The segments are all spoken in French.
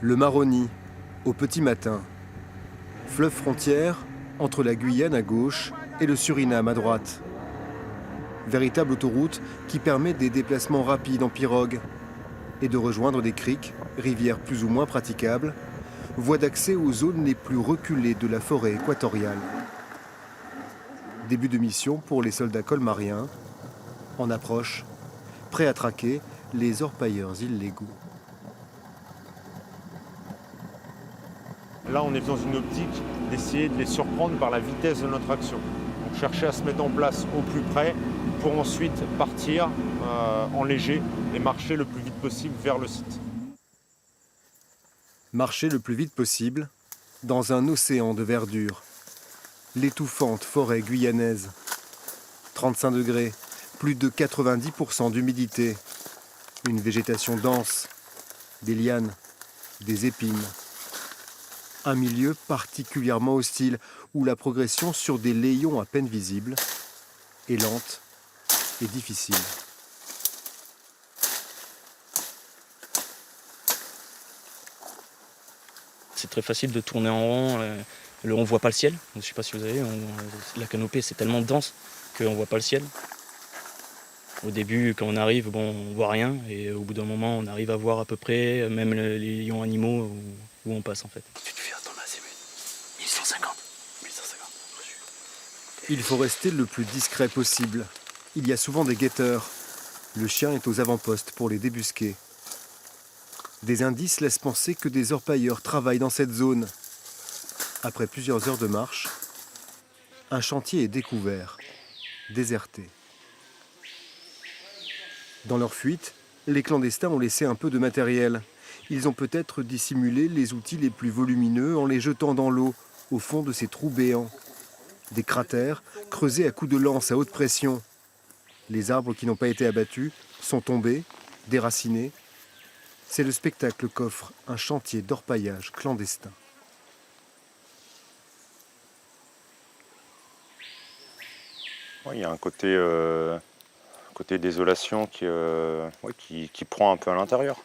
Le Maroni, au petit matin. Fleuve frontière entre la Guyane à gauche et le Suriname à droite. Véritable autoroute qui permet des déplacements rapides en pirogue et de rejoindre des criques, rivières plus ou moins praticables, voies d'accès aux zones les plus reculées de la forêt équatoriale. Début de mission pour les soldats colmariens, en approche, prêts à traquer les orpailleurs illégaux. Là, on est dans une optique d'essayer de les surprendre par la vitesse de notre action. Donc chercher à se mettre en place au plus près pour ensuite partir en léger et marcher le plus vite possible vers le site. Marcher le plus vite possible dans un océan de verdure. L'étouffante forêt guyanaise. 35 degrés, plus de 90% d'humidité. Une végétation dense, des lianes, des épines. Un milieu particulièrement hostile où la progression sur des layons à peine visibles est lente et difficile. C'est très facile de tourner en rond. On ne voit pas le ciel. Je ne sais pas si vous avez. La canopée, c'est tellement dense qu'on ne voit pas le ciel. Au début, quand on arrive, bon, on ne voit rien. Et au bout d'un moment, on arrive à voir à peu près, même les lions animaux où on passe en fait. Tu te fais ton azimut. 1150. 1150. Il faut rester le plus discret possible. Il y a souvent des guetteurs. Le chien est aux avant-postes pour les débusquer. Des indices laissent penser que des orpailleurs travaillent dans cette zone. Après plusieurs heures de marche, un chantier est découvert, déserté. Dans leur fuite, les clandestins ont laissé un peu de matériel. Ils ont peut-être dissimulé les outils les plus volumineux en les jetant dans l'eau, au fond de ces trous béants. Des cratères creusés à coups de lance à haute pression. Les arbres qui n'ont pas été abattus sont tombés, déracinés. C'est le spectacle qu'offre un chantier d'orpaillage clandestin. Il y a un côté désolation qui prend un peu à l'intérieur.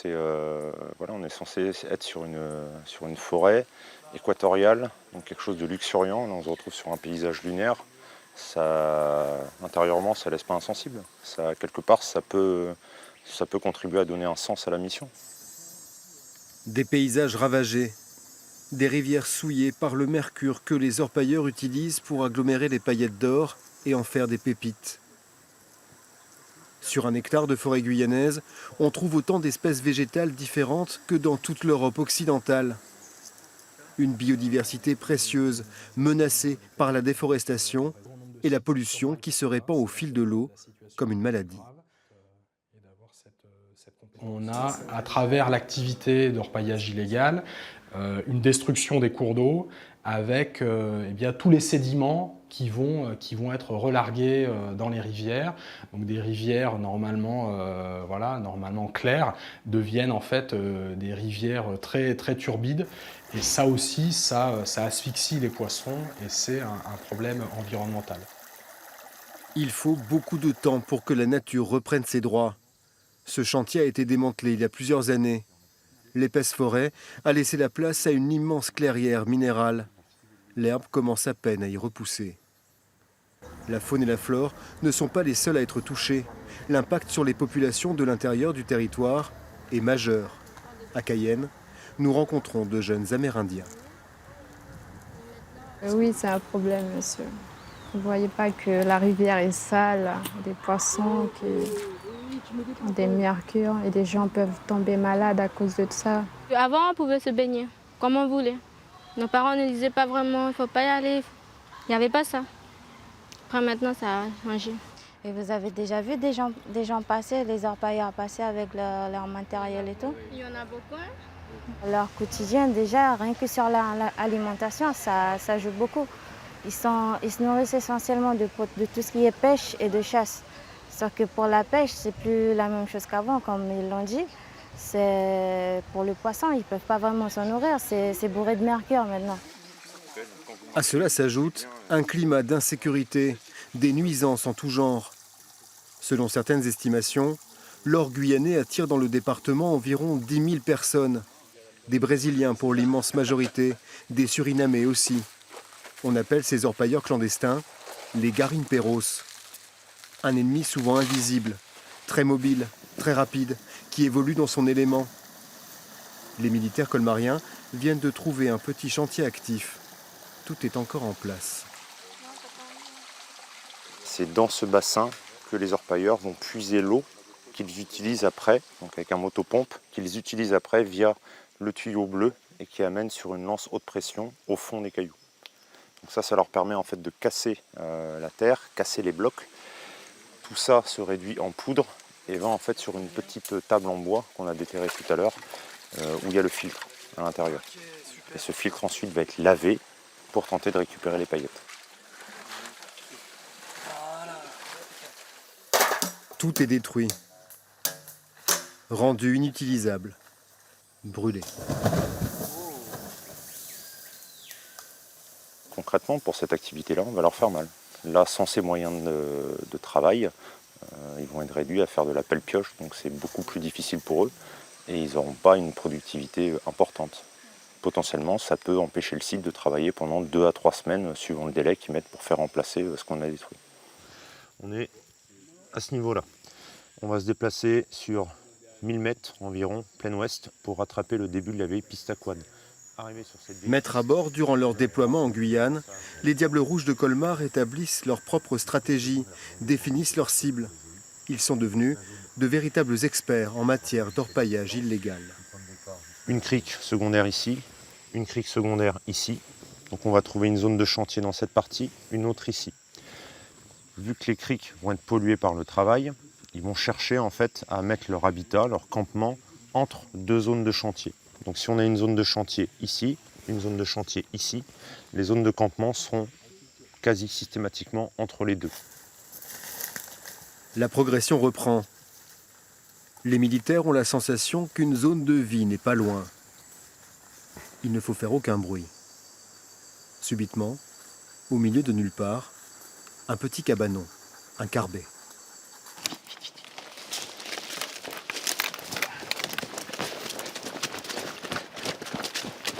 On est censé être sur une forêt équatoriale, donc quelque chose de luxuriant. Là, on se retrouve sur un paysage lunaire. Intérieurement, ça ne laisse pas insensible. Quelque part, ça peut contribuer à donner un sens à la mission. Des paysages ravagés, des rivières souillées par le mercure que les orpailleurs utilisent pour agglomérer les paillettes d'or et en faire des pépites. Sur un hectare de forêt guyanaise, on trouve autant d'espèces végétales différentes que dans toute l'Europe occidentale. Une biodiversité précieuse, menacée par la déforestation et la pollution qui se répand au fil de l'eau comme une maladie. On a, à travers l'activité d'orpaillage illégal, une destruction des cours d'eau avec tous les sédiments qui vont être relargués dans les rivières. Donc des rivières normalement claires deviennent en fait des rivières très, très turbides. Et ça aussi, ça asphyxie les poissons et c'est un problème environnemental. Il faut beaucoup de temps pour que la nature reprenne ses droits. Ce chantier a été démantelé il y a plusieurs années. L'épaisse forêt a laissé la place à une immense clairière minérale. L'herbe commence à peine à y repousser. La faune et la flore ne sont pas les seuls à être touchés. L'impact sur les populations de l'intérieur du territoire est majeur. À Cayenne, nous rencontrons de jeunes Amérindiens. Oui, c'est un problème, monsieur. Vous ne voyez pas que la rivière est sale, des poissons, des mercures, et des gens peuvent tomber malades à cause de ça. Avant, on pouvait se baigner, comme on voulait. Nos parents ne disaient pas vraiment, il ne faut pas y aller. Il n'y avait pas ça. Après, maintenant, ça a changé. Et vous avez déjà vu des gens passer, les orpailleurs passer avec leur matériel et tout? Il y en a beaucoup. Hein? Leur quotidien, déjà, rien que sur l'alimentation, ça joue beaucoup. Ils se nourrissent essentiellement de tout ce qui est pêche et de chasse. Sauf que pour la pêche, c'est plus la même chose qu'avant, comme ils l'ont dit. Pour le poisson, ils ne peuvent pas vraiment s'en nourrir, c'est bourré de mercure maintenant. À cela s'ajoute un climat d'insécurité, des nuisances en tout genre. Selon certaines estimations, l'or guyanais attire dans le département environ 10 000 personnes. Des Brésiliens pour l'immense majorité, des Surinamais aussi. On appelle ces orpailleurs clandestins les garimpeiros. Un ennemi souvent invisible, très mobile, très rapide, qui évolue dans son élément. Les militaires colmariens viennent de trouver un petit chantier actif. Tout est encore en place. C'est dans ce bassin que les orpailleurs vont puiser l'eau qu'ils utilisent après, donc avec un motopompe, qu'ils utilisent après via le tuyau bleu et qui amène sur une lance haute pression au fond des cailloux. Donc ça leur permet en fait de casser la terre, casser les blocs. Tout ça se réduit en poudre et va en fait sur une petite table en bois qu'on a déterrée tout à l'heure, où il y a le filtre à l'intérieur. Et ce filtre ensuite va être lavé pour tenter de récupérer les paillettes. Tout est détruit, rendu inutilisable, brûlé. Concrètement, pour cette activité-là, on va leur faire mal. Là, sans ces moyens de travail, ils vont être réduits à faire de la pelle-pioche, donc c'est beaucoup plus difficile pour eux et ils n'auront pas une productivité importante. Potentiellement, ça peut empêcher le site de travailler pendant 2 à 3 semaines, suivant le délai qu'ils mettent pour faire remplacer ce qu'on a détruit. On est à ce niveau-là. On va se déplacer sur 1000 mètres environ, plein ouest, pour rattraper le début de la vieille piste à quad. Mettre à bord durant leur déploiement en Guyane, les Diables Rouges de Colmar établissent leur propre stratégie, définissent leurs cibles. Ils sont devenus de véritables experts en matière d'orpaillage illégal. Une crique secondaire ici, une crique secondaire ici. Donc on va trouver une zone de chantier dans cette partie, une autre ici. Vu que les criques vont être polluées par le travail, ils vont chercher en fait à mettre leur habitat, leur campement entre 2 zones de chantier. Donc si on a une zone de chantier ici, une zone de chantier ici, les zones de campement seront quasi systématiquement entre les deux. La progression reprend. Les militaires ont la sensation qu'une zone de vie n'est pas loin. Il ne faut faire aucun bruit. Subitement, au milieu de nulle part, un petit cabanon, un carbet.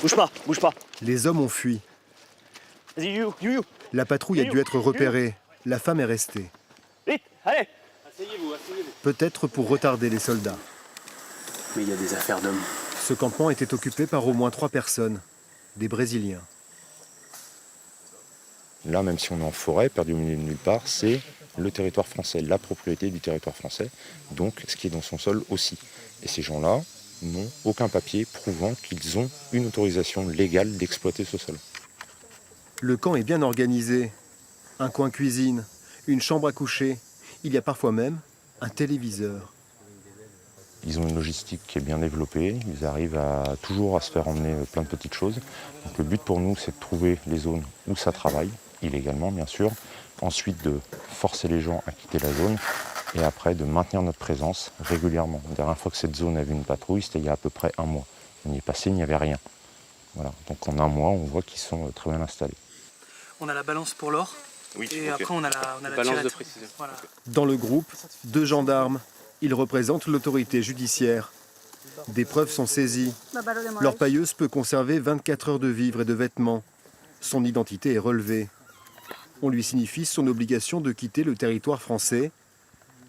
Bouge pas, bouge pas. Les hommes ont fui. Vas-y, you. La patrouille a dû être repérée. La femme est restée. Vite, allez. Peut-être pour retarder les soldats. Mais il y a des affaires d'hommes. Ce campement était occupé par au moins 3 personnes, des Brésiliens. Là, même si on est en forêt, perdu au milieu de nulle part, c'est le territoire français, la propriété du territoire français, donc ce qui est dans son sol aussi. Et ces gens-là n'ont aucun papier prouvant qu'ils ont une autorisation légale d'exploiter ce sol. Le camp est bien organisé. Un coin cuisine, une chambre à coucher. Il y a parfois même un téléviseur. Ils ont une logistique qui est bien développée, ils arrivent toujours à se faire emmener plein de petites choses. Donc le but pour nous, c'est de trouver les zones où ça travaille, illégalement bien sûr, ensuite de forcer les gens à quitter la zone et après de maintenir notre présence régulièrement. La dernière fois que cette zone a vu une patrouille, c'était il y a à peu près 1 mois. On y est passé, il n'y avait rien. Voilà. Donc en 1 mois, on voit qu'ils sont très bien installés. On a la balance pour l'or, et après on a la balance tirette. de précision. Voilà. Dans le groupe, 2 gendarmes. Ils représentent l'autorité judiciaire. Des preuves sont saisies. Leur pailleuse peut conserver 24 heures de vivres et de vêtements. Son identité est relevée. On lui signifie son obligation de quitter le territoire français.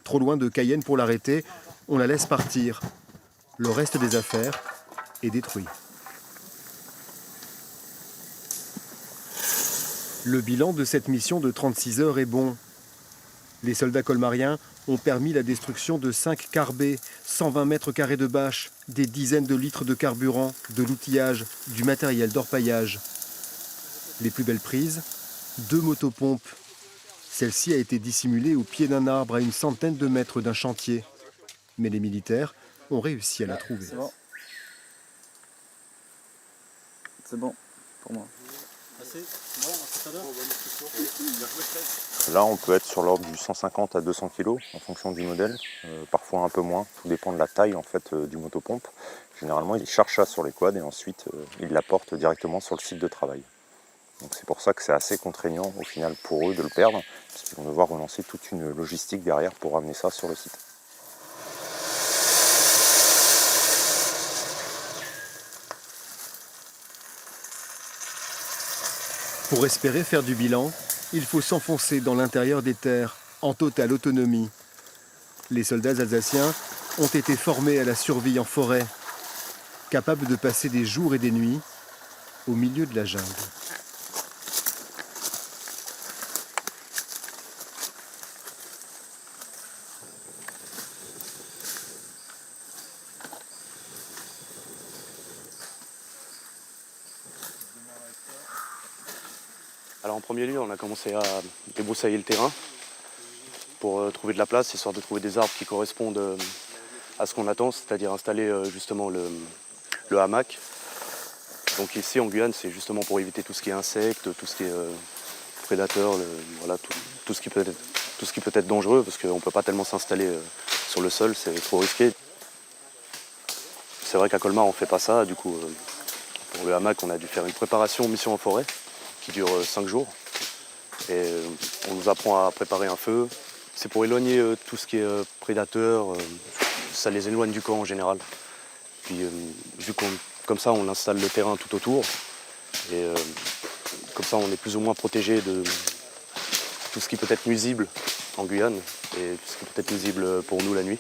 Trop loin de Cayenne pour l'arrêter, on la laisse partir. Le reste des affaires est détruit. Le bilan de cette mission de 36 heures est bon. Les soldats colmariens ont permis la destruction de 5 carbets, 120 mètres carrés de bâches, des dizaines de litres de carburant, de l'outillage, du matériel d'orpaillage. Les plus belles prises, 2 motopompes. Celle-ci a été dissimulée au pied d'un arbre à une centaine de mètres d'un chantier. Mais les militaires ont réussi à la trouver. C'est bon. C'est bon pour moi. Là, on peut être sur l'ordre du 150 à 200 kg en fonction du modèle, parfois un peu moins, tout dépend de la taille en fait, du motopompe. Généralement, ils chargent ça sur les quads et ensuite ils l'apportent directement sur le site de travail. Donc c'est pour ça que c'est assez contraignant au final pour eux de le perdre, parce qu'ils vont devoir relancer toute une logistique derrière pour ramener ça sur le site. Pour espérer faire du bilan, il faut s'enfoncer dans l'intérieur des terres, en totale autonomie. Les soldats alsaciens ont été formés à la survie en forêt, capables de passer des jours et des nuits au milieu de la jungle. Alors en premier lieu, on a commencé à débroussailler le terrain pour trouver de la place, histoire de trouver des arbres qui correspondent à ce qu'on attend, c'est-à-dire installer justement le hamac. Donc ici en Guyane, c'est justement pour éviter tout ce qui est insectes, tout ce qui est prédateurs, voilà, tout ce qui peut être dangereux, parce qu'on ne peut pas tellement s'installer sur le sol, c'est trop risqué. C'est vrai qu'à Colmar, on ne fait pas ça, du coup, pour le hamac, on a dû faire une préparation mission en forêt, qui dure 5 jours. Et on nous apprend à préparer un feu. C'est pour éloigner tout ce qui est prédateur, ça les éloigne du camp en général. Puis vu qu'on, comme ça, on installe le terrain tout autour. Et comme ça, on est plus ou moins protégé de tout ce qui peut être nuisible en Guyane et tout ce qui peut être nuisible pour nous la nuit.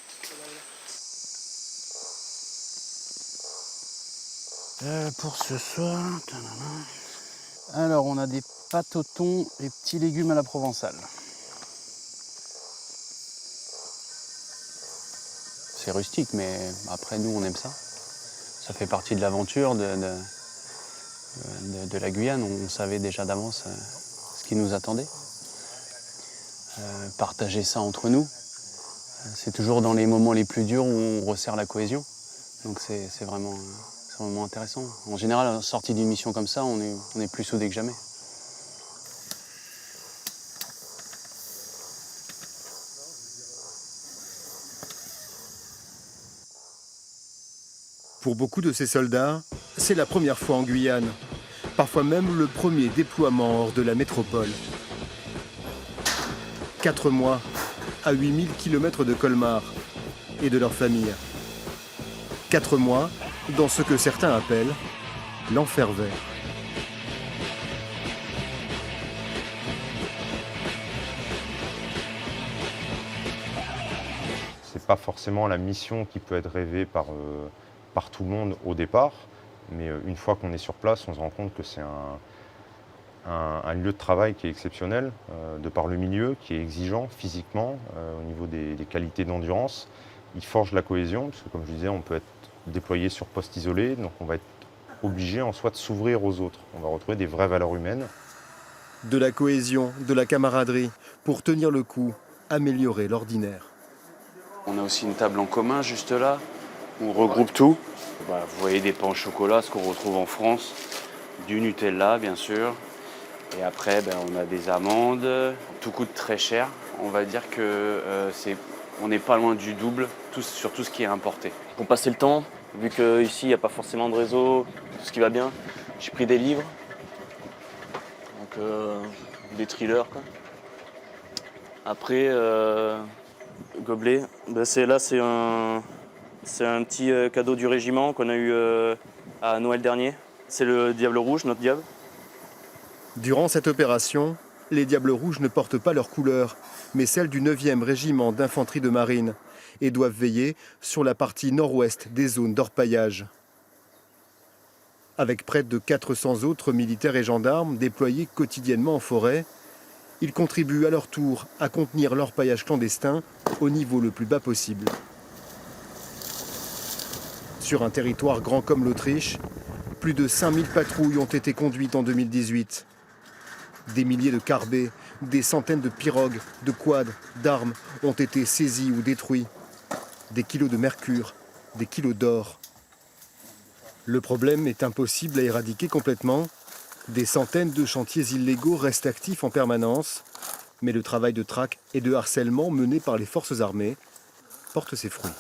Pour ce soir... Alors, on a des pâtes au thon et petits légumes à la provençale. C'est rustique, mais après, nous, on aime ça. Ça fait partie de l'aventure de la Guyane. On savait déjà d'avance ce qui nous attendait. Partager ça entre nous, c'est toujours dans les moments les plus durs où on resserre la cohésion. Donc c'est vraiment intéressant. En général, en sortie d'une mission comme ça, on est plus soudés que jamais. Pour beaucoup de ces soldats, c'est la première fois en Guyane, parfois même le premier déploiement hors de la métropole. 4 mois à 8000 km de Colmar et de leur famille. 4 mois dans ce que certains appellent l'enfer vert. C'est pas forcément la mission qui peut être rêvée par tout le monde au départ, mais une fois qu'on est sur place, on se rend compte que c'est un lieu de travail qui est exceptionnel, de par le milieu, qui est exigeant physiquement, au niveau des qualités d'endurance. Il forge la cohésion, parce que comme je disais, on peut être déployé sur poste isolé, donc on va être obligé en soi de s'ouvrir aux autres. On va retrouver des vraies valeurs humaines. De la cohésion, de la camaraderie, pour tenir le coup, améliorer l'ordinaire. On a aussi une table en commun juste là, où on regroupe tout. Vous voyez des pains au chocolat, ce qu'on retrouve en France, du Nutella bien sûr. Et après, on a des amandes, tout coûte très cher. On va dire que on n'est pas loin du double sur tout ce qui est importé. Pour passer le temps, vu qu'ici il n'y a pas forcément de réseau, tout ce qui va bien, j'ai pris des livres, donc des thrillers, quoi. Après, gobelet, c'est un petit cadeau du régiment qu'on a eu à Noël dernier. C'est le Diable Rouge, notre diable. Durant cette opération, les Diables Rouges ne portent pas leur couleur, mais celle du 9e régiment d'infanterie de marine, et doivent veiller sur la partie nord-ouest des zones d'orpaillage. Avec près de 400 autres militaires et gendarmes déployés quotidiennement en forêt, ils contribuent à leur tour à contenir l'orpaillage clandestin au niveau le plus bas possible. Sur un territoire grand comme l'Autriche, plus de 5000 patrouilles ont été conduites en 2018. Des milliers de carbets, des centaines de pirogues, de quads, d'armes ont été saisis ou détruits. Des kilos de mercure, des kilos d'or. Le problème est impossible à éradiquer complètement. Des centaines de chantiers illégaux restent actifs en permanence, mais le travail de traque et de harcèlement mené par les forces armées porte ses fruits.